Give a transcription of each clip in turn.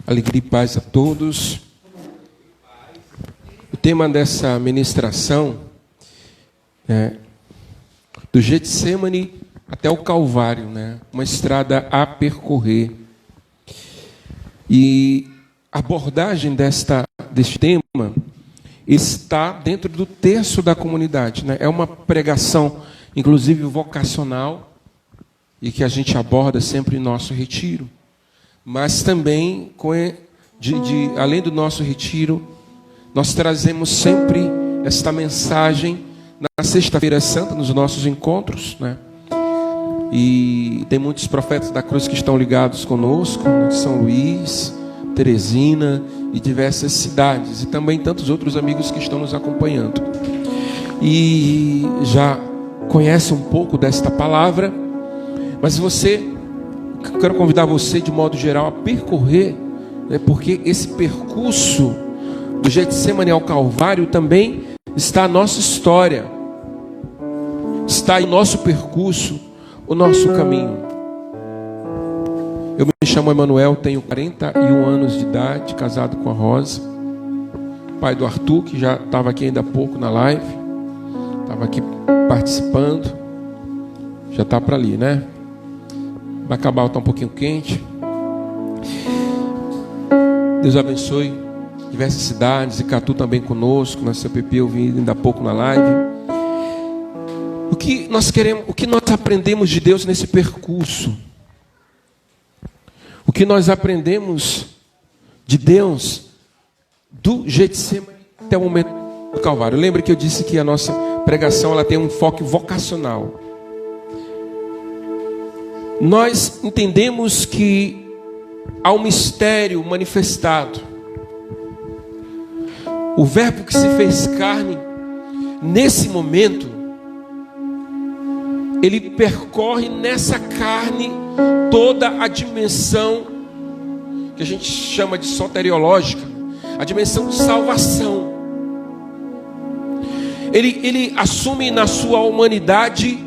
Alegria e paz a todos. O tema dessa ministração é do Getsemane até o Calvário, uma estrada a percorrer. E a abordagem deste tema está dentro do terço da comunidade. É uma pregação, inclusive vocacional, e que a gente aborda sempre em nosso retiro. Mas também, além do nosso retiro, nós trazemos sempre esta mensagem na Sexta-feira Santa, nos nossos encontros. E tem muitos profetas da cruz que estão ligados conosco, de São Luís, Teresina e diversas cidades. E também tantos outros amigos que estão nos acompanhando. E já conhece um pouco desta palavra, mas quero convidar você, de modo geral, a percorrer, porque esse percurso do Getsemane ao Calvário também está a nossa história, está em nosso percurso, o nosso caminho. Eu me chamo Emanuel, tenho 41 anos de idade, casado com a Rosa, pai do Arthur, que já estava aqui ainda há pouco na live, estava aqui participando, já está para ali, Vai acabar, está um pouquinho quente. Deus abençoe diversas cidades, e Catu também conosco, na CPP eu vim ainda há pouco na live. O que nós aprendemos de Deus nesse percurso? O que nós aprendemos de Deus do Getsemane até o momento do Calvário? Lembre que eu disse que a nossa pregação ela tem um enfoque vocacional. Nós entendemos que há um mistério manifestado. O Verbo que se fez carne, nesse momento, ele percorre nessa carne toda a dimensão que a gente chama de soteriológica, a dimensão de salvação. Ele assume na sua humanidade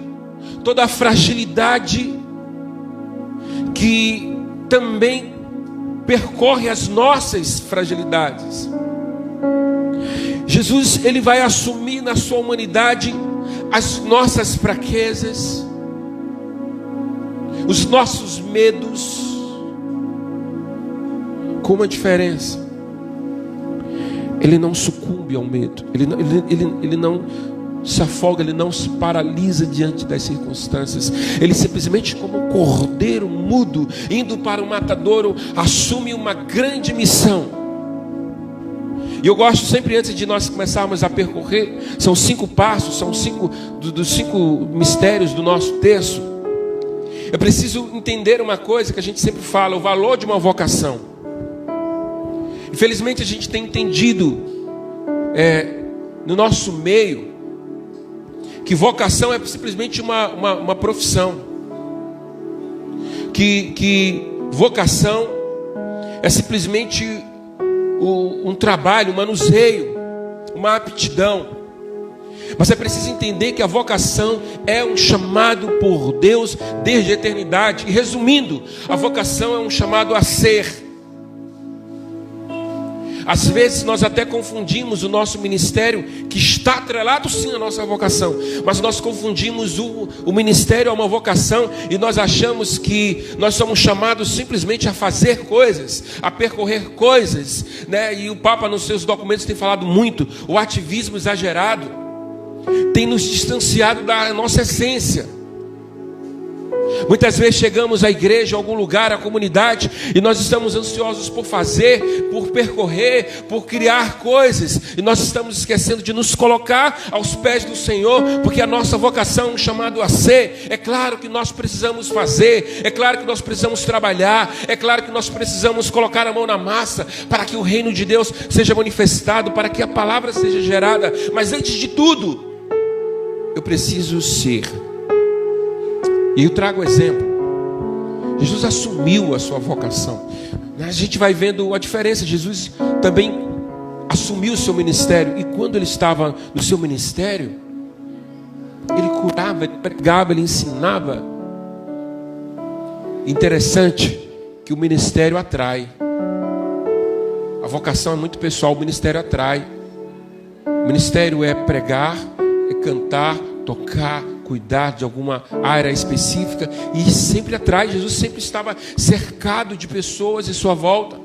toda a fragilidade que também percorre as nossas fragilidades. Jesus, ele vai assumir na sua humanidade as nossas fraquezas, os nossos medos. Com uma diferença: ele não sucumbe ao medo, ele não se afoga, ele não se paralisa diante das circunstâncias. Ele simplesmente, como um cordeiro mudo indo para o matadouro, assume uma grande missão. E eu gosto sempre, antes de nós começarmos a percorrer, são 5 passos, são 5 dos 5 mistérios do nosso texto. Eu preciso entender uma coisa que a gente sempre fala: o valor de uma vocação. Infelizmente a gente tem entendido no nosso meio que vocação é simplesmente uma profissão, que vocação é simplesmente um trabalho, um manuseio, uma aptidão. Mas é preciso entender que a vocação é um chamado por Deus desde a eternidade. E resumindo, a vocação é um chamado a ser. Às vezes nós até confundimos o nosso ministério, que está atrelado sim à nossa vocação, mas nós confundimos o ministério a uma vocação, e nós achamos que nós somos chamados simplesmente a fazer coisas, a percorrer coisas, E o Papa nos seus documentos tem falado muito: o ativismo exagerado tem nos distanciado da nossa essência. Muitas vezes chegamos à igreja, a algum lugar, à comunidade, e nós estamos ansiosos por fazer, por percorrer, por criar coisas, e nós estamos esquecendo de nos colocar aos pés do Senhor, porque a nossa vocação é um chamado a ser. É claro que nós precisamos fazer, é claro que nós precisamos trabalhar, é claro que nós precisamos colocar a mão na massa para que o reino de Deus seja manifestado, para que a palavra seja gerada, mas antes de tudo, eu preciso ser. E eu trago o exemplo. Jesus assumiu a sua vocação. A gente vai vendo a diferença. Jesus também assumiu o seu ministério. E quando ele estava no seu ministério, ele curava, ele pregava, ele ensinava. Interessante que o ministério atrai. A vocação é muito pessoal, o ministério atrai. O ministério é pregar, é cantar, tocar, cuidar de alguma área específica, e sempre atrai. Jesus sempre estava cercado de pessoas em sua volta.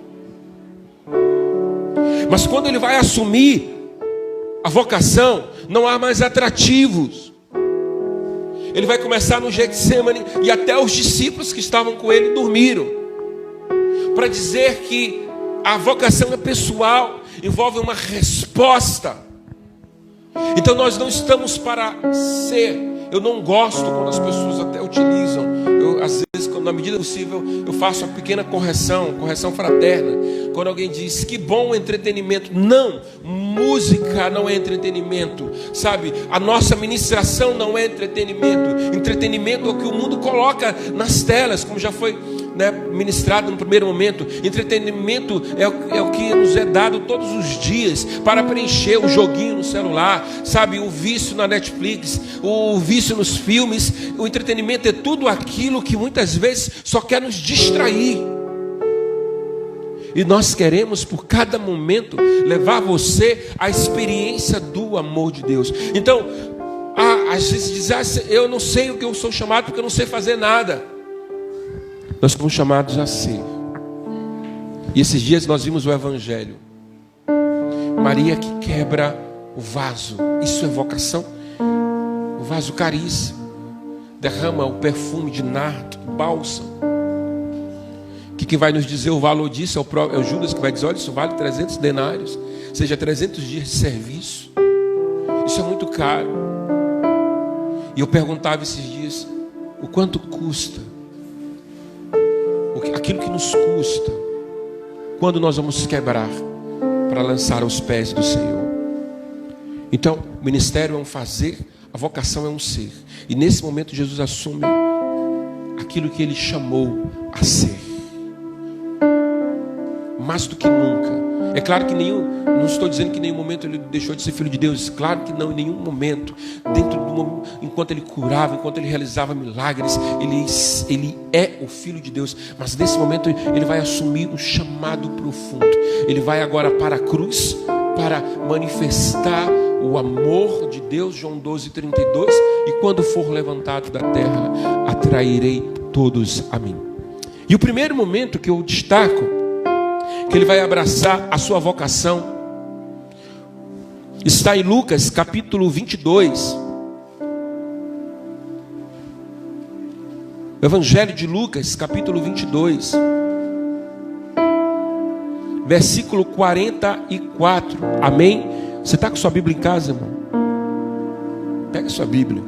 Mas quando ele vai assumir a vocação, não há mais atrativos. Ele vai começar no Getsemane, e até os discípulos que estavam com ele dormiram, para dizer que a vocação é pessoal, envolve uma resposta. Então nós não estamos para ser. Eu não gosto quando as pessoas até utilizam. Às vezes, na medida possível, eu faço uma pequena correção fraterna. Quando alguém diz que bom entretenimento. Não, música não é entretenimento, sabe? A nossa ministração não é entretenimento. Entretenimento é o que o mundo coloca nas telas, como já foi, né, ministrado no primeiro momento. Entretenimento é o que nos é dado todos os dias para preencher o joguinho no celular, sabe? O vício na Netflix, o vício nos filmes. O entretenimento é tudo aquilo que muitas vezes só quer nos distrair. E nós queremos, por cada momento, levar você à experiência do amor de Deus. Então, às vezes diz, eu não sei o que eu sou chamado porque eu não sei fazer nada. Nós fomos chamados a ser. E esses dias nós vimos o Evangelho. Maria que quebra o vaso. Isso é vocação. O vaso caríssimo. Derrama o perfume de nardo, bálsamo. Que vai nos dizer o valor disso? É o Judas que vai dizer, olha, isso vale 300 denários. Ou seja, 300 dias de serviço. Isso é muito caro. E eu perguntava esses dias, o quanto custa? Aquilo que nos custa, quando nós vamos quebrar para lançar aos pés do Senhor. Então, o ministério é um fazer, a vocação é um ser. E nesse momento Jesus assume aquilo que Ele chamou a ser. Mais do que nunca. É claro que não estou dizendo que em nenhum momento Ele deixou de ser filho de Deus. Claro que não, em nenhum momento. Enquanto Ele curava, enquanto Ele realizava milagres, Ele é o Filho de Deus. Mas nesse momento Ele vai assumir um chamado profundo. Ele vai agora para a cruz, para manifestar o amor de Deus. João 12:32. E quando for levantado da terra, atrairei todos a mim. E o primeiro momento que eu destaco, que Ele vai abraçar a sua vocação, está em Lucas capítulo 22. Evangelho de Lucas capítulo 22, versículo 44. Amém? Você está com sua Bíblia em casa, irmão? Pega sua Bíblia.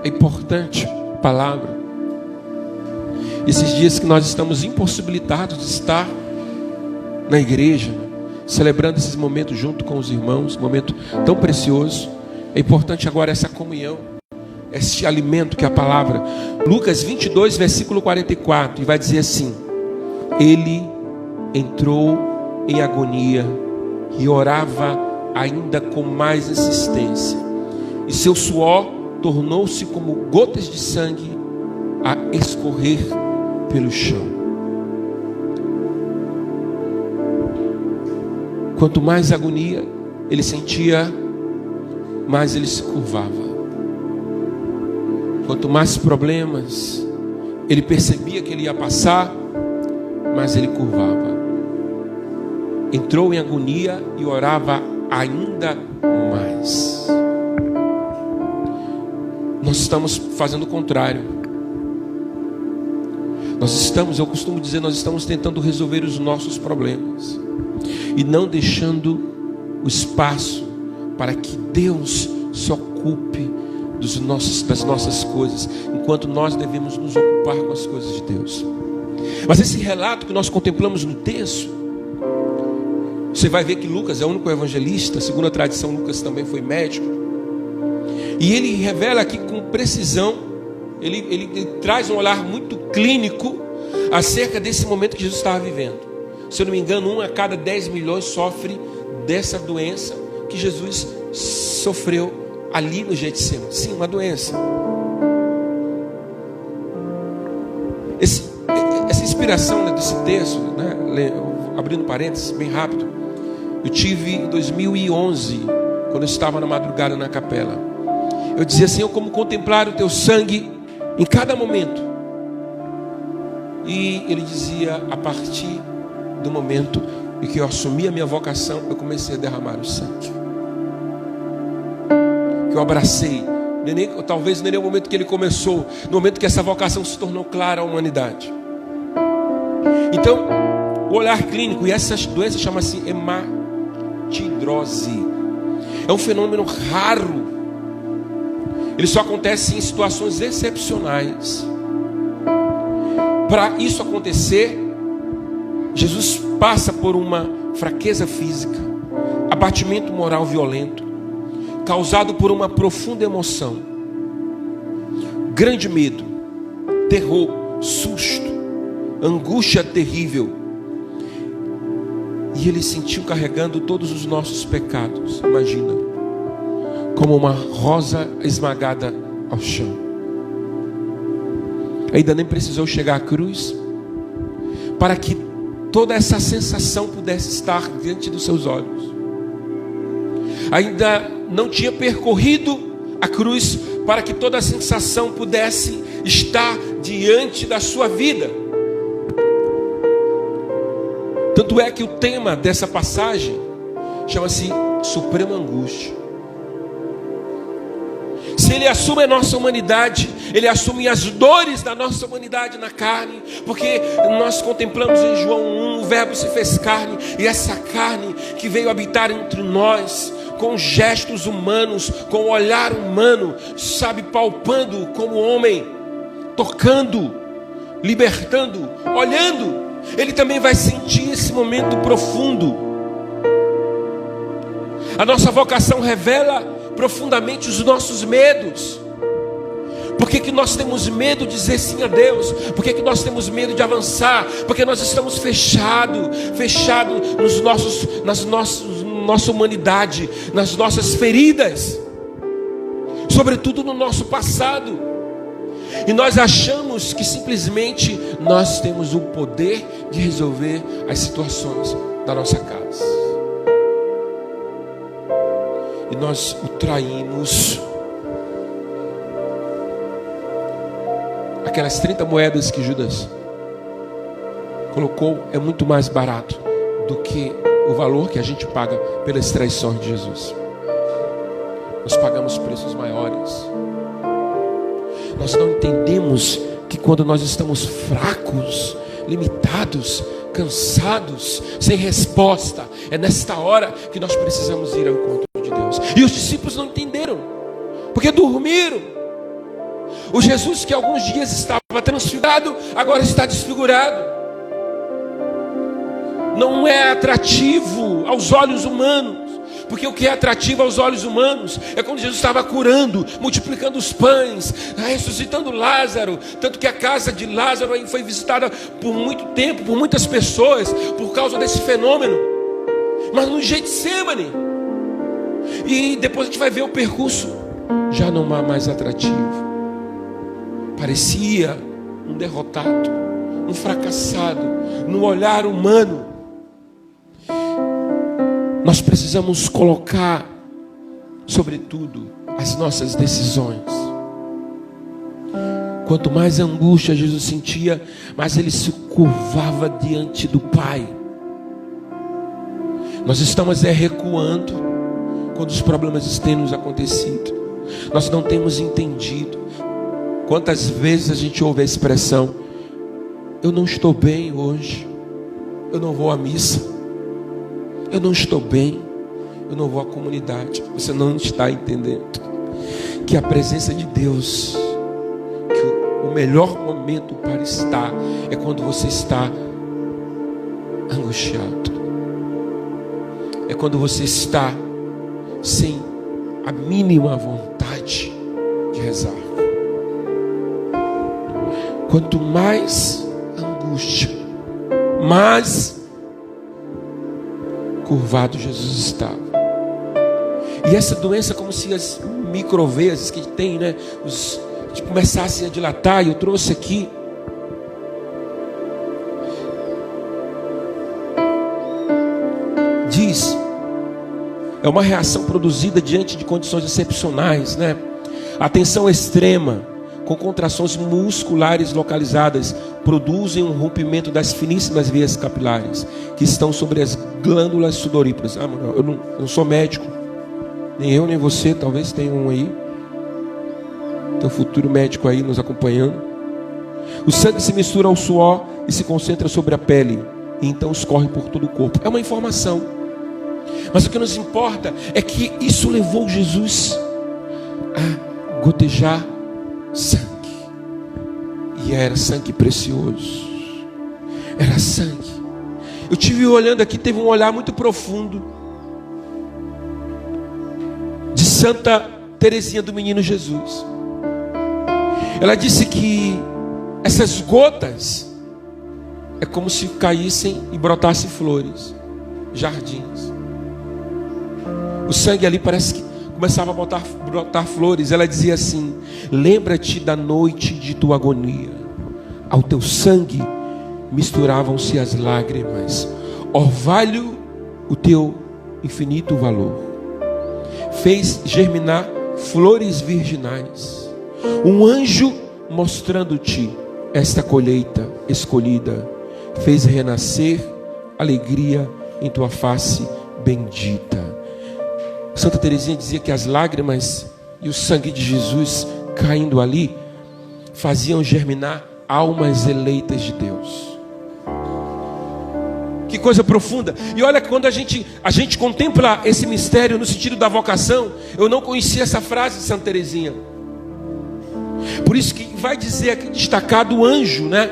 É importante a palavra. Esses dias que nós estamos impossibilitados de estar na igreja, celebrando esses momentos junto com os irmãos, momento tão precioso. É importante agora essa comunhão, este alimento que é a palavra. Lucas 22, versículo 44, e vai dizer assim: Ele entrou em agonia e orava ainda com mais insistência, e seu suor tornou-se como gotas de sangue a escorrer pelo chão. Quanto mais agonia ele sentia, mais ele se curvava. Quanto mais problemas ele percebia que ele ia passar, mais ele curvava. Entrou em agonia e orava ainda mais. Nós estamos fazendo o contrário. Eu costumo dizer, nós estamos tentando resolver os nossos problemas e não deixando o espaço para que Deus se ocupe das nossas coisas, enquanto nós devemos nos ocupar com as coisas de Deus. Mas esse relato que nós contemplamos no texto, você vai ver que Lucas é o único evangelista. Segundo a tradição, Lucas também foi médico, e ele revela aqui com precisão. Ele traz um olhar muito clínico acerca desse momento que Jesus estava vivendo. Se eu não me engano, 1 a cada 10 milhões sofre dessa doença que Jesus sofreu ali no Getsemane. Sim, uma doença. Essa inspiração desse texto, né? abrindo parênteses, bem rápido. Eu tive em 2011, quando eu estava na madrugada na capela. Eu dizia, Senhor, como contemplar o teu sangue em cada momento. E ele dizia, a partir do momento em que eu assumi a minha vocação, eu comecei a derramar o sangue. Que eu abracei. Talvez nem no momento que ele começou, no momento que essa vocação se tornou clara à humanidade. Então, o olhar clínico, e essa doença chama-se hematidrose. É um fenômeno raro. Ele só acontece em situações excepcionais. Para isso acontecer, Jesus passa por uma fraqueza física, abatimento moral violento, causado por uma profunda emoção, grande medo, terror, susto, angústia terrível. E ele sentiu carregando todos os nossos pecados, imagina, como uma rosa esmagada ao chão. Ainda nem precisou chegar à cruz para que toda essa sensação pudesse estar diante dos seus olhos. Ainda não tinha percorrido a cruz para que toda a sensação pudesse estar diante da sua vida. Tanto é que o tema dessa passagem chama-se Suprema Angústia. Se ele assume a nossa humanidade, ele assume as dores da nossa humanidade na carne, porque nós contemplamos em João 1, o verbo se fez carne, e essa carne que veio habitar entre nós, com gestos humanos, com olhar humano, sabe, palpando como homem, tocando, libertando, olhando, ele também vai sentir esse momento profundo. A nossa vocação revela profundamente os nossos medos. Por que nós temos medo de dizer sim a Deus? Por que nós temos medo de avançar? Porque nós estamos fechados na nossa humanidade, nas nossas feridas, sobretudo no nosso passado. E nós achamos que simplesmente nós temos o poder de resolver as situações da nossa casa. E nós o traímos. Aquelas 30 moedas que Judas colocou é muito mais barato do que o valor que a gente paga pelas traições de Jesus. Nós pagamos preços maiores. Nós não entendemos que quando nós estamos fracos, limitados, cansados, sem resposta, é nesta hora que nós precisamos ir ao encontro de Deus. E os discípulos não entenderam, porque dormiram. O Jesus que alguns dias estava transfigurado, agora está desfigurado. Não é atrativo aos olhos humanos, porque o que é atrativo aos olhos humanos é quando Jesus estava curando, multiplicando os pães, ressuscitando Lázaro. Tanto que a casa de Lázaro foi visitada por muito tempo, por muitas pessoas, por causa desse fenômeno. Mas no Getsemane, e depois a gente vai ver o percurso, já não há mais atrativo. Parecia um derrotado, um fracassado, no olhar humano. Nós precisamos colocar, sobretudo, as nossas decisões. Quanto mais angústia Jesus sentia, mais ele se curvava diante do Pai. Nós estamos recuando quando os problemas têm nos acontecido. Nós não temos entendido. Quantas vezes a gente ouve a expressão: eu não estou bem hoje, eu não vou à missa. Eu não estou bem, eu não vou à comunidade. Você não está entendendo que a presença de Deus, que o melhor momento para estar é quando você está angustiado, é quando você está sem a mínima vontade de rezar. Quanto mais angústia, mais curvado Jesus estava. E essa doença, como se as microveias que tem, né, começassem a dilatar. E eu trouxe aqui diz, é uma reação produzida diante de condições excepcionais, né? A tensão extrema, com contrações musculares localizadas, produzem um rompimento das finíssimas veias capilares que estão sobre as glândulas sudoríparas. Eu não sou médico, nem eu nem você, talvez tenha um aí, tem um futuro médico aí nos acompanhando. O sangue se mistura ao suor e se concentra sobre a pele, e então escorre por todo o corpo. É uma informação, mas o que nos importa é que isso levou Jesus a gotejar sangue, e era sangue precioso, era sangue. Eu tive olhando aqui, teve um olhar muito profundo de Santa Teresinha do Menino Jesus. Ela disse que essas gotas é como se caíssem e brotassem flores, jardins. O sangue ali parece que começava a brotar flores. Ela dizia assim: lembra-te da noite de tua agonia, ao teu sangue misturavam-se as lágrimas, orvalho o teu infinito valor, fez germinar flores virginais, um anjo mostrando-te esta colheita escolhida, fez renascer alegria em tua face bendita. Santa Teresinha dizia que as lágrimas e o sangue de Jesus caindo ali faziam germinar almas eleitas de Deus. Que coisa profunda. E olha, quando a gente contempla esse mistério no sentido da vocação, eu não conhecia essa frase de Santa Teresinha. Por isso que vai dizer aqui, destacar do anjo, né?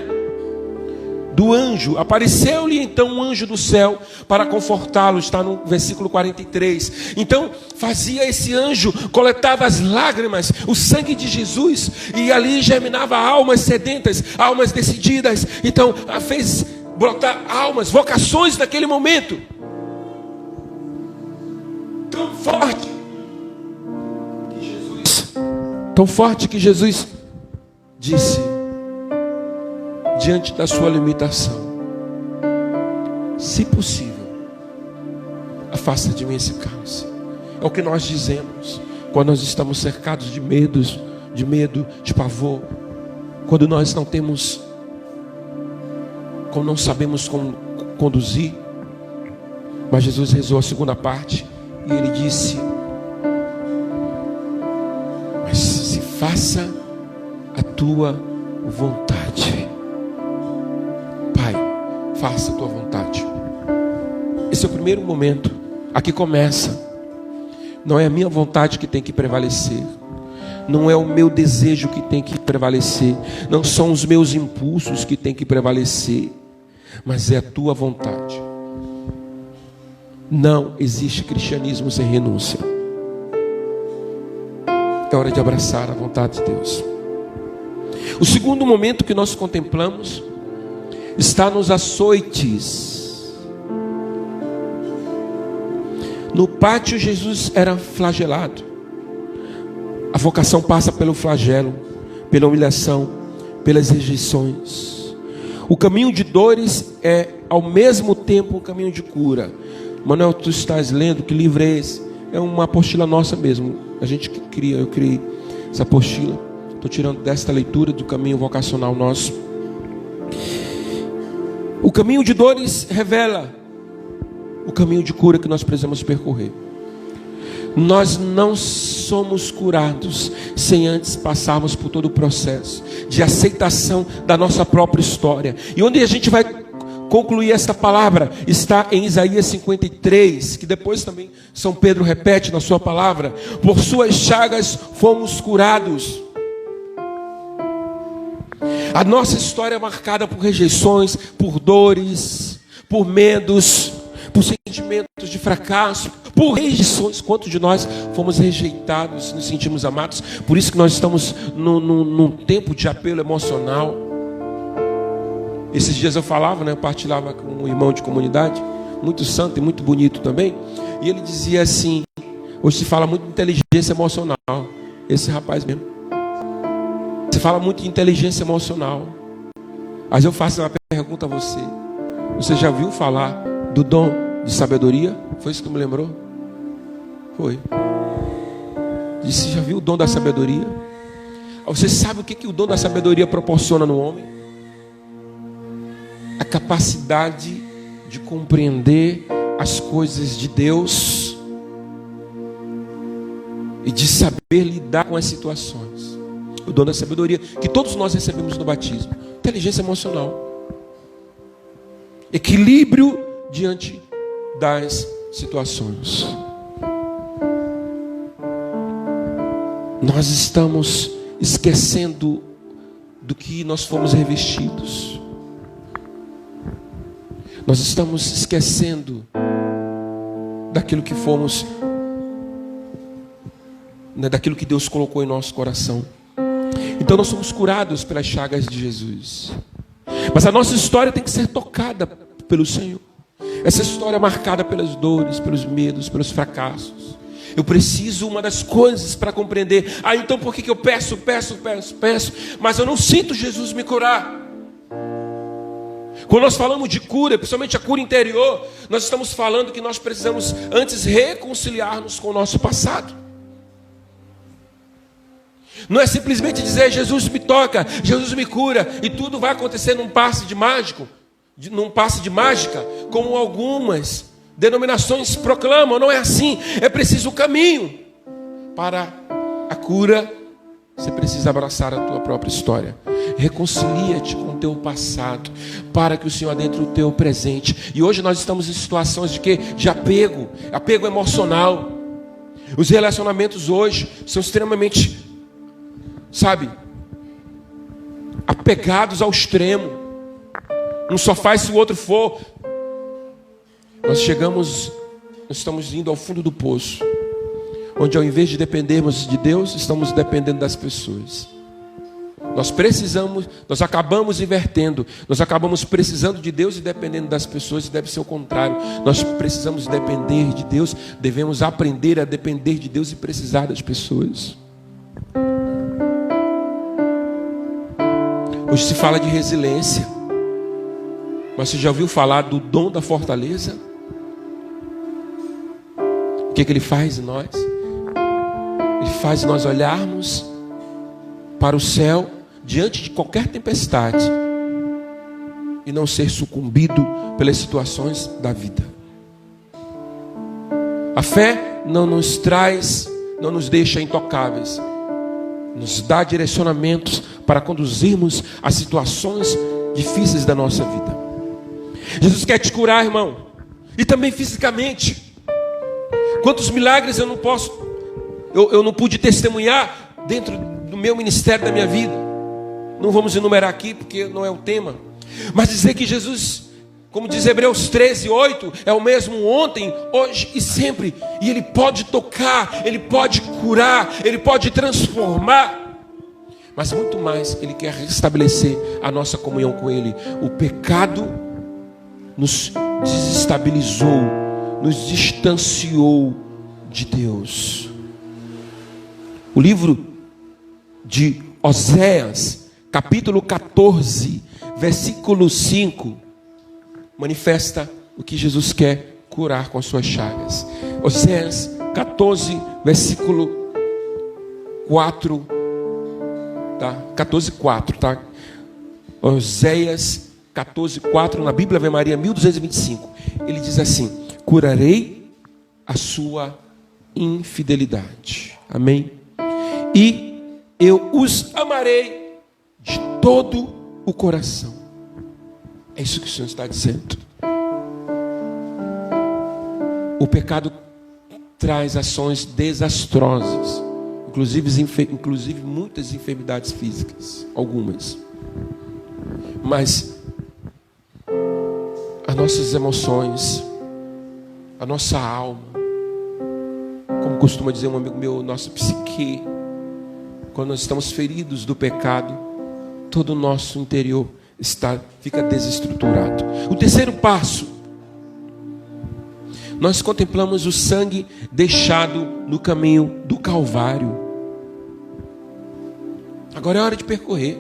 Do anjo, apareceu-lhe então um anjo do céu para confortá-lo, está no versículo 43. Então fazia esse anjo, coletava as lágrimas, o sangue de Jesus, e ali germinava almas sedentas, almas decididas. Então fez brotar almas, vocações naquele momento tão forte que Jesus disse, diante da sua limitação: se possível, afasta de mim esse cálice. É o que nós dizemos quando nós estamos cercados de medo, de pavor, quando nós não sabemos como conduzir. Mas Jesus rezou a segunda parte e ele disse: mas se faça a tua vontade. Pai, faça a tua vontade. Esse é o primeiro momento. Aqui começa. Não é a minha vontade que tem que prevalecer, não é o meu desejo que tem que prevalecer, não são os meus impulsos que tem que prevalecer, mas é a tua vontade. Não existe cristianismo sem renúncia. É hora de abraçar a vontade de Deus. O segundo momento que nós contemplamos está nos açoites. No pátio, Jesus era flagelado. A vocação passa pelo flagelo, pela humilhação, pelas rejeições. O caminho de dores é ao mesmo tempo um caminho de cura. Manuel, tu estás lendo, que livro é esse? É uma apostila nossa mesmo. A gente cria, eu criei essa apostila. Estou tirando desta leitura do caminho vocacional nosso. O caminho de dores revela o caminho de cura que nós precisamos percorrer. Nós não somos curados sem antes passarmos por todo o processo de aceitação da nossa própria história. E onde a gente vai concluir esta palavra está em Isaías 53, que depois também São Pedro repete na sua palavra: por suas chagas fomos curados. A nossa história é marcada por rejeições, por dores, por medos, por sentimentos de fracasso, por rejeições. Quantos de nós fomos rejeitados, nos sentimos amados? Por isso que nós estamos num tempo de apelo emocional. Esses dias eu falava, eu partilhava com um irmão de comunidade, muito santo e muito bonito também, e ele dizia assim: hoje se fala muito de inteligência emocional. Esse rapaz mesmo, se fala muito de inteligência emocional. Mas eu faço uma pergunta a você: você já ouviu falar do dom de sabedoria? Foi isso que me lembrou? Foi. Disse, já viu o dom da sabedoria? Você sabe o que o dom da sabedoria proporciona no homem? A capacidade de compreender as coisas de Deus e de saber lidar com as situações. O dom da sabedoria que todos nós recebemos no batismo. Inteligência emocional, equilíbrio diante das situações. Nós estamos esquecendo do que nós fomos revestidos. Nós estamos esquecendo daquilo que fomos, daquilo que Deus colocou em nosso coração. Então nós somos curados pelas chagas de Jesus. Mas a nossa história tem que ser tocada pelo Senhor. Essa história é marcada pelas dores, pelos medos, pelos fracassos. Eu preciso, uma das coisas para compreender. Então por que eu peço, mas eu não sinto Jesus me curar? Quando nós falamos de cura, principalmente a cura interior, nós estamos falando que nós precisamos antes reconciliar-nos com o nosso passado. Não é simplesmente dizer, Jesus me toca, Jesus me cura, e tudo vai acontecer num passe de mágica, como algumas denominações proclamam. Não é assim. É preciso o caminho. Para a cura, você precisa abraçar a tua própria história. Reconcilia-te com o teu passado, para que o Senhor adentre o teu presente. E hoje nós estamos em situações de apego emocional. Os relacionamentos hoje são extremamente, apegados ao extremo. Um só faz se o outro for. Nós estamos indo ao fundo do poço, onde ao invés de dependermos de Deus, estamos dependendo das pessoas. Nós acabamos invertendo. Nós acabamos precisando de Deus e dependendo das pessoas, e deve ser o contrário. Nós precisamos depender de Deus, devemos aprender a depender de Deus e precisar das pessoas. Hoje se fala de resiliência, mas você já ouviu falar do dom da fortaleza? O que ele faz em nós? Ele faz nós olharmos para o céu diante de qualquer tempestade e não ser sucumbido pelas situações da vida. A fé não nos deixa intocáveis, nos dá direcionamentos para conduzirmos as situações difíceis da nossa vida. Jesus quer te curar, irmão, e também fisicamente. Quantos milagres eu não pude testemunhar dentro do meu ministério, da minha vida. Não vamos enumerar aqui porque não é o tema, mas dizer que Jesus, como diz Hebreus 13:8, é o mesmo ontem, hoje e sempre. E Ele pode tocar, Ele pode curar, Ele pode transformar. Mas muito mais, Ele quer restabelecer a nossa comunhão com Ele. O pecado nos desestabilizou, nos distanciou de Deus. O livro de Oséias, capítulo 14, versículo 5, manifesta o que Jesus quer curar com as suas chagas. Oséias 14, versículo 4, tá? 14:4, tá? Oséias 14:4, na Bíblia Ave Maria 1225. Ele diz assim: curarei a sua infidelidade. Amém? E eu os amarei de todo o coração. É isso que o Senhor está dizendo. O pecado traz ações desastrosas, inclusive muitas enfermidades físicas, algumas. Mas as nossas emoções, a nossa alma, como costuma dizer um amigo meu, nossa psique, quando nós estamos feridos do pecado, todo o nosso interior fica desestruturado. O terceiro passo, nós contemplamos o sangue deixado no caminho do Calvário. Agora é hora de percorrer.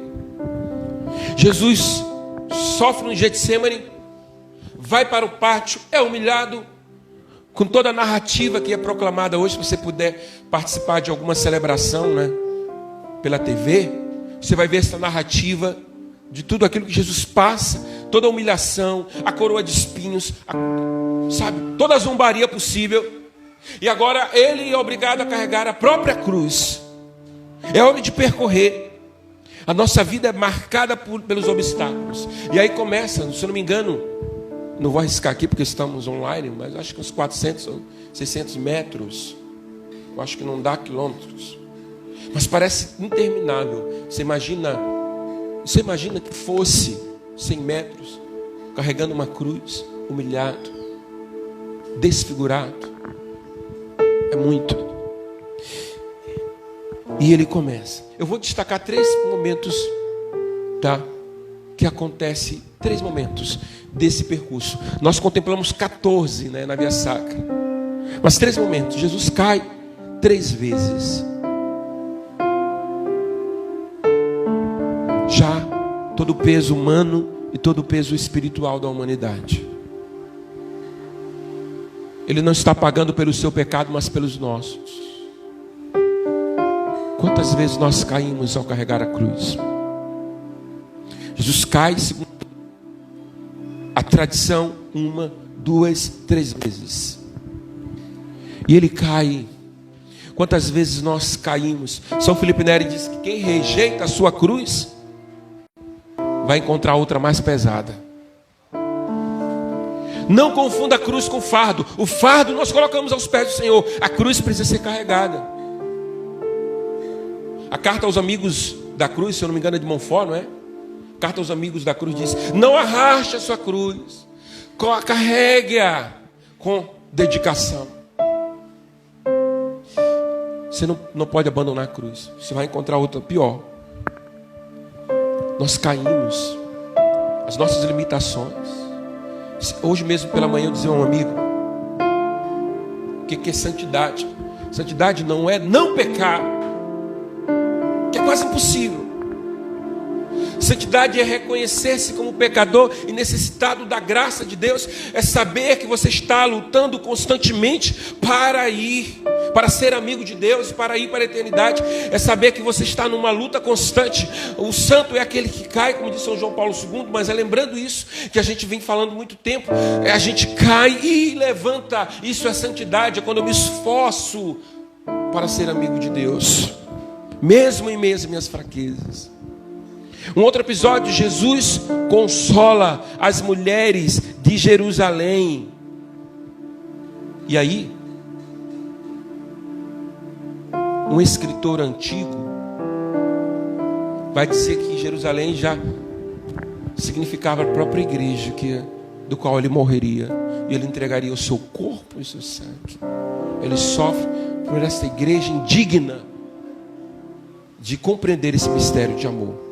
Jesus sofre no Getsemane, vai para o pátio, é humilhado, com toda a narrativa que é proclamada hoje. Se você puder participar de alguma celebração, né, pela TV, você vai ver essa narrativa de tudo aquilo que Jesus passa, toda a humilhação, a coroa de espinhos, sabe, toda a zombaria possível. E agora ele é obrigado a carregar a própria cruz. É hora de percorrer. A nossa vida é marcada pelos obstáculos. E aí começa, se eu não me engano, não vou arriscar aqui porque estamos online, mas acho que uns 400 ou 600 metros. Eu acho que não dá quilômetros. Mas parece interminável. Você imagina que fosse 100 metros, carregando uma cruz, humilhado, desfigurado. É muito. E ele começa. Eu vou destacar 3 momentos, tá? Que acontece 3 momentos desse percurso. Nós contemplamos 14, né, na Via Sacra. Mas 3 momentos. Jesus cai 3 vezes. Já todo o peso humano e todo o peso espiritual da humanidade. Ele não está pagando pelo seu pecado, mas pelos nossos. Quantas vezes nós caímos ao carregar a cruz? Jesus cai, segundo a tradição, 1, 2, 3 vezes. E ele cai. Quantas vezes nós caímos? São Felipe Neri diz que quem rejeita a sua cruz vai encontrar outra mais pesada. Não confunda a cruz com o fardo. O fardo nós colocamos aos pés do Senhor. A cruz precisa ser carregada. A carta aos amigos da cruz, se eu não me engano é de Montfort, não é? A carta aos amigos da cruz diz: não arraste a sua cruz, carregue-a com dedicação. Você não pode abandonar a cruz. Você vai encontrar outra pior. Nós caímos. As nossas limitações. Hoje mesmo pela manhã eu dizia a um amigo: o que é santidade? Santidade não é não pecar, que é quase impossível. Santidade é reconhecer-se como pecador e necessitado da graça de Deus. É saber que você está lutando constantemente para ser amigo de Deus, para ir para a eternidade. É saber que você está numa luta constante. O santo é aquele que cai, como disse São João Paulo II, mas é lembrando isso que a gente vem falando muito tempo. A gente cai e levanta. Isso é santidade, é quando eu me esforço para ser amigo de Deus, mesmo em meio às minhas fraquezas. Um outro episódio, Jesus consola as mulheres de Jerusalém. E aí, um escritor antigo vai dizer que Jerusalém já significava a própria igreja do qual ele morreria. E ele entregaria o seu corpo e o seu sangue. Ele sofre por essa igreja indigna de compreender esse mistério de amor.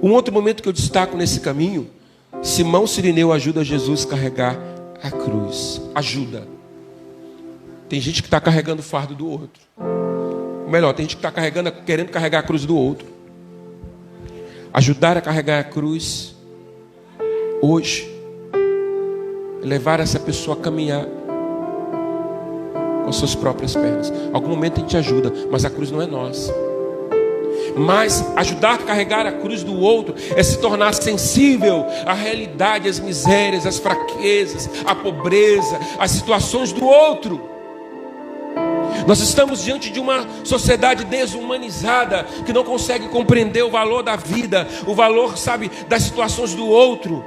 Um outro momento que eu destaco nesse caminho: Simão Cirineu ajuda Jesus a carregar a cruz. Ajuda. Tem gente que está carregando o fardo do outro. Ou melhor, tem gente que está querendo carregar a cruz do outro. Ajudar a carregar a cruz hoje, levar essa pessoa a caminhar com as suas próprias pernas. Algum momento a gente ajuda, mas a cruz não é nossa. Mas ajudar a carregar a cruz do outro é se tornar sensível à realidade, às misérias, às fraquezas, à pobreza, às situações do outro. Nós estamos diante de uma sociedade desumanizada, que não consegue compreender o valor da vida, o valor, das situações do outro.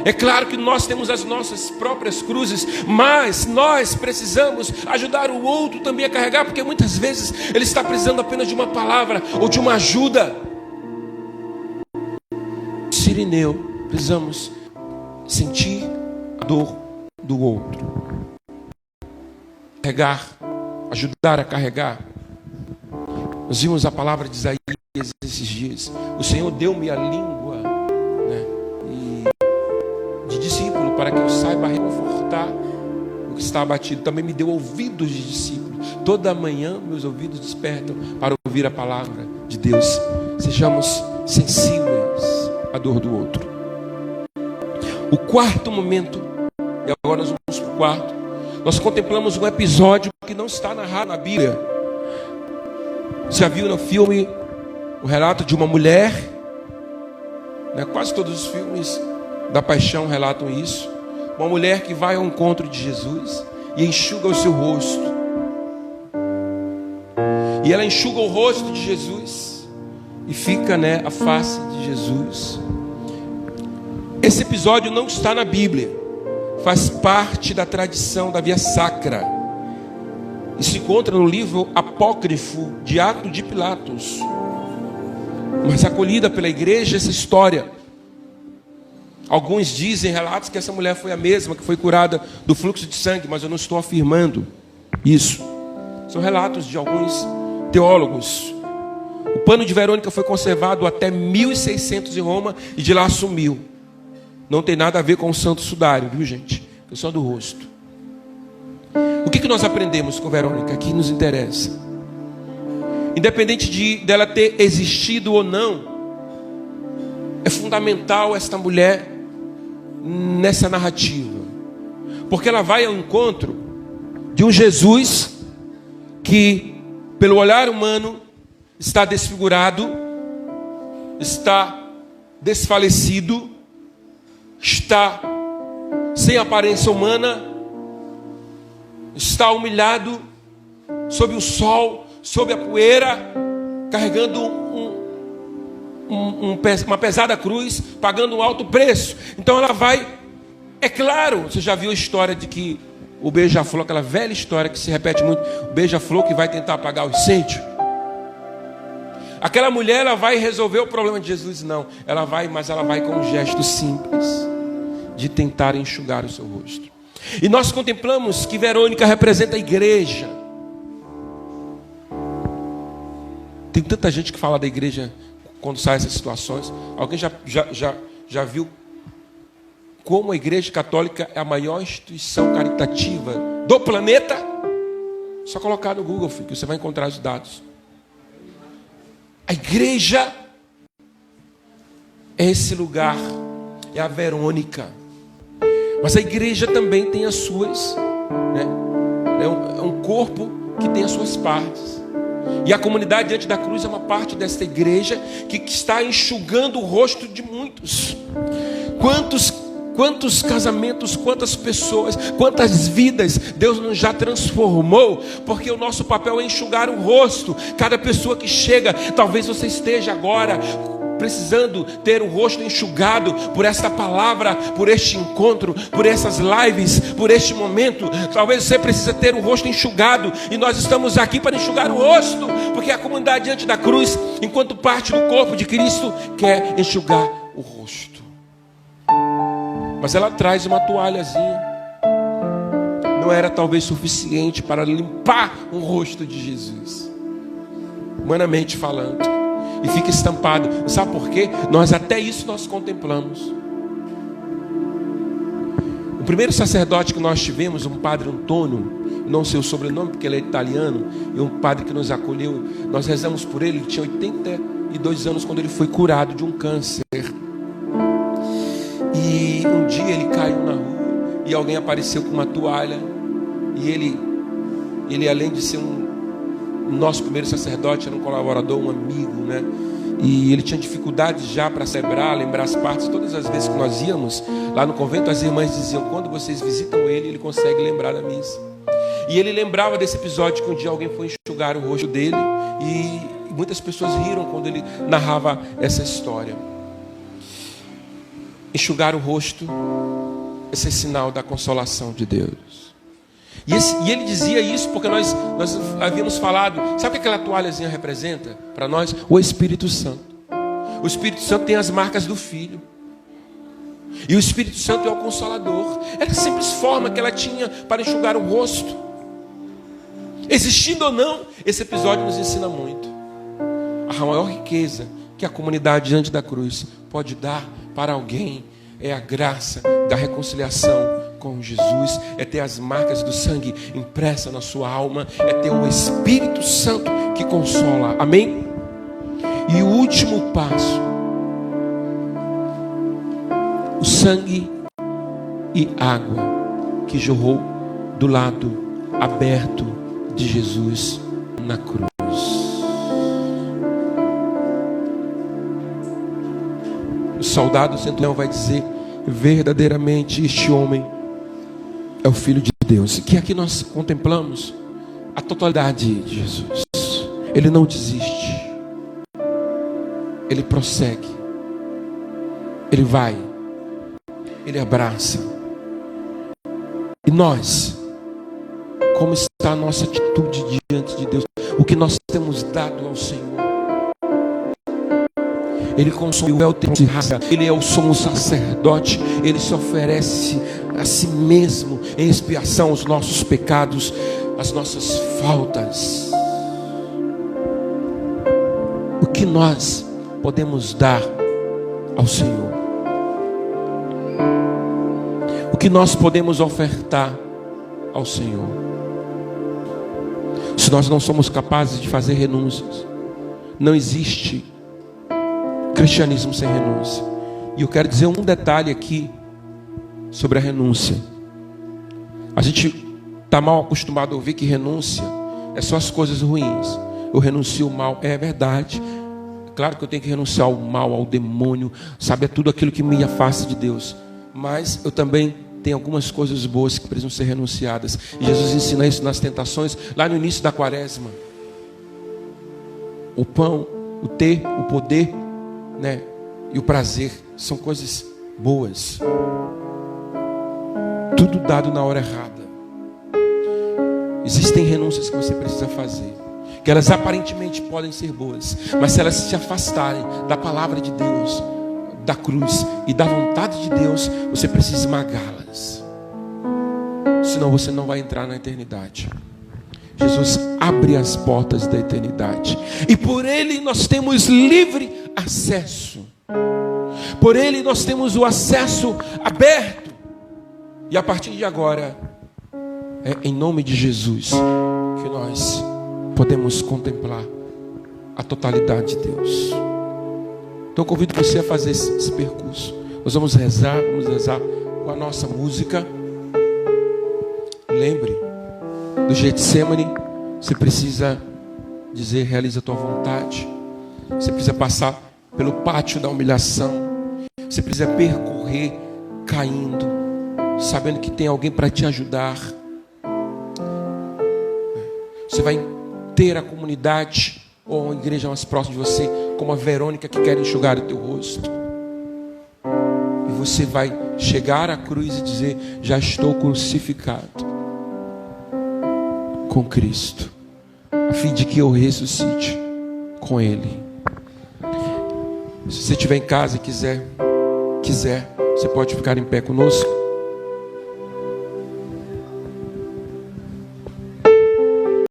É claro que nós temos as nossas próprias cruzes, mas nós precisamos ajudar o outro também a carregar, porque muitas vezes ele está precisando apenas de uma palavra ou de uma ajuda. Cirineu, precisamos sentir a dor do outro. Carregar, ajudar a carregar. Nós vimos a palavra de Isaías esses dias. O Senhor deu-me a língua, de discípulo, para que eu saiba reconfortar o que está abatido. Também me deu ouvidos de discípulo. Toda manhã meus ouvidos despertam para ouvir a palavra de Deus. Sejamos sensíveis à dor do outro. O quarto momento E agora nós vamos para o quarto. Nós contemplamos um episódio que não está narrado na Bíblia. Você já viu no filme o relato de uma mulher, né? Quase todos os filmes da paixão relatam isso. Uma mulher que vai ao encontro de Jesus e enxuga o seu rosto. E ela enxuga o rosto de Jesus e fica, né, a face de Jesus. Esse episódio não está na Bíblia, faz parte da tradição da Via Sacra e se encontra no livro apócrifo de Atos de Pilatos, mas acolhida pela igreja essa história. Alguns dizem, relatos, que essa mulher foi a mesma que foi curada do fluxo de sangue, mas eu não estou afirmando isso. São relatos de alguns teólogos. O pano de Verônica foi conservado até 1600 em Roma e de lá sumiu. Não tem nada a ver com o santo sudário, viu, gente? Questão do rosto. O que nós aprendemos com Verônica? Que nos interessa. Independente dela ter existido ou não, é fundamental esta mulher nessa narrativa, porque ela vai ao encontro de um Jesus que, pelo olhar humano, está desfigurado, está desfalecido, está sem aparência humana, está humilhado sob o sol, sob a poeira, carregando uma pesada cruz, pagando um alto preço. Então ela vai, é claro, você já viu a história de que o beija-flor, aquela velha história que se repete muito, o beija-flor que vai tentar apagar o incêndio. Aquela mulher, ela vai resolver o problema de Jesus? Não, mas ela vai com um gesto simples de tentar enxugar o seu rosto. E nós contemplamos que Verônica representa a igreja. Tem tanta gente que fala da igreja quando sai essas situações. Alguém já viu como a igreja católica é a maior instituição caritativa do planeta? Só colocar no Google, filho, que você vai encontrar os dados. A igreja é esse lugar, é a Verônica. Mas a igreja também tem as suas, né? É um corpo que tem as suas partes. E a comunidade diante da cruz é uma parte desta igreja que está enxugando o rosto de muitos. Quantos casamentos, quantas pessoas, quantas vidas Deus nos já transformou, porque o nosso papel é enxugar o rosto. Cada pessoa que chega, talvez você esteja agora precisando ter o rosto enxugado por esta palavra, por este encontro, por essas lives, por este momento. Talvez você precise ter o rosto enxugado, e nós estamos aqui para enxugar o rosto, porque a comunidade diante da cruz, enquanto parte do corpo de Cristo, quer enxugar o rosto. Mas ela traz uma toalhazinha. Não era talvez suficiente para limpar o rosto de Jesus, humanamente falando. E fica estampado. Sabe por quê? Até isso nós contemplamos. O primeiro sacerdote que nós tivemos, um padre Antônio, não sei o sobrenome porque ele é italiano, e um padre que nos acolheu, nós rezamos por ele. Ele tinha 82 anos quando ele foi curado de um câncer. E um dia ele caiu na rua e alguém apareceu com uma toalha. E ele além de ser o nosso primeiro sacerdote, era um colaborador, um amigo, né? E ele tinha dificuldade já para lembrar as partes. Todas as vezes que nós íamos lá no convento, as irmãs diziam: quando vocês visitam ele consegue lembrar da missa. E ele lembrava desse episódio que um dia alguém foi enxugar o rosto dele, e muitas pessoas riram quando ele narrava essa história. Enxugar o rosto, esse é sinal da consolação de Deus. E ele dizia isso porque nós havíamos falado. Sabe o que aquela toalhazinha representa para nós? O Espírito Santo. O Espírito Santo tem as marcas do Filho. E o Espírito Santo é o Consolador. Era a simples forma que ela tinha para enxugar o rosto. Existindo ou não, esse episódio nos ensina muito. A maior riqueza que a comunidade diante da cruz pode dar para alguém é a graça da reconciliação com Jesus, é ter as marcas do sangue impressa na sua alma, é ter o Espírito Santo que consola. Amém? E o último passo: o sangue e água. que jorrou do lado aberto de Jesus na cruz. O soldado centurião vai dizer: verdadeiramente este homem é o Filho de Deus. Que aqui nós contemplamos a totalidade de Jesus. Ele não desiste, ele prossegue, ele vai, ele abraça. E nós, como está a nossa atitude diante de Deus? O que nós temos dado ao Senhor? Ele consome o véu de raça. Ele é o sumo sacerdote. Ele se oferece a si mesmo em expiação aos nossos pecados, as nossas faltas. O que nós podemos dar ao Senhor? O que nós podemos ofertar ao Senhor? Se nós não somos capazes de fazer renúncias, não existe cristianismo sem renúncia. E eu quero dizer um detalhe aqui sobre a renúncia. A gente está mal acostumado a ouvir que renúncia é só as coisas ruins. Eu renuncio ao mal. É verdade. Claro que eu tenho que renunciar ao mal, ao demônio, sabe, é tudo aquilo que me afasta de Deus. Mas eu também tenho algumas coisas boas que precisam ser renunciadas. E Jesus ensina isso nas tentações, lá no início da quaresma. O pão, o ter, o poder, né, e o prazer são coisas boas. Tudo dado na hora errada. Existem renúncias que você precisa fazer, que elas aparentemente podem ser boas, mas se elas se afastarem da palavra de Deus, da cruz e da vontade de Deus, você precisa esmagá-las. Senão você não vai entrar na eternidade. Jesus abre as portas da eternidade, e por Ele nós temos livre acesso. Por Ele nós temos o acesso aberto. E a partir de agora, é em nome de Jesus que nós podemos contemplar a totalidade de Deus. Então eu convido você a fazer esse percurso. Nós vamos rezar com a nossa música. Lembre do Getsemane. Você precisa dizer: realiza a tua vontade. Você precisa passar pelo pátio da humilhação. Você precisa percorrer caindo, sabendo que tem alguém para te ajudar. Você vai ter a comunidade ou a igreja mais próxima de você, como a Verônica, que quer enxugar o teu rosto. E você vai chegar à cruz e dizer: já estou crucificado com Cristo, a fim de que eu ressuscite com Ele. Se você estiver em casa e quiser, você pode ficar em pé conosco.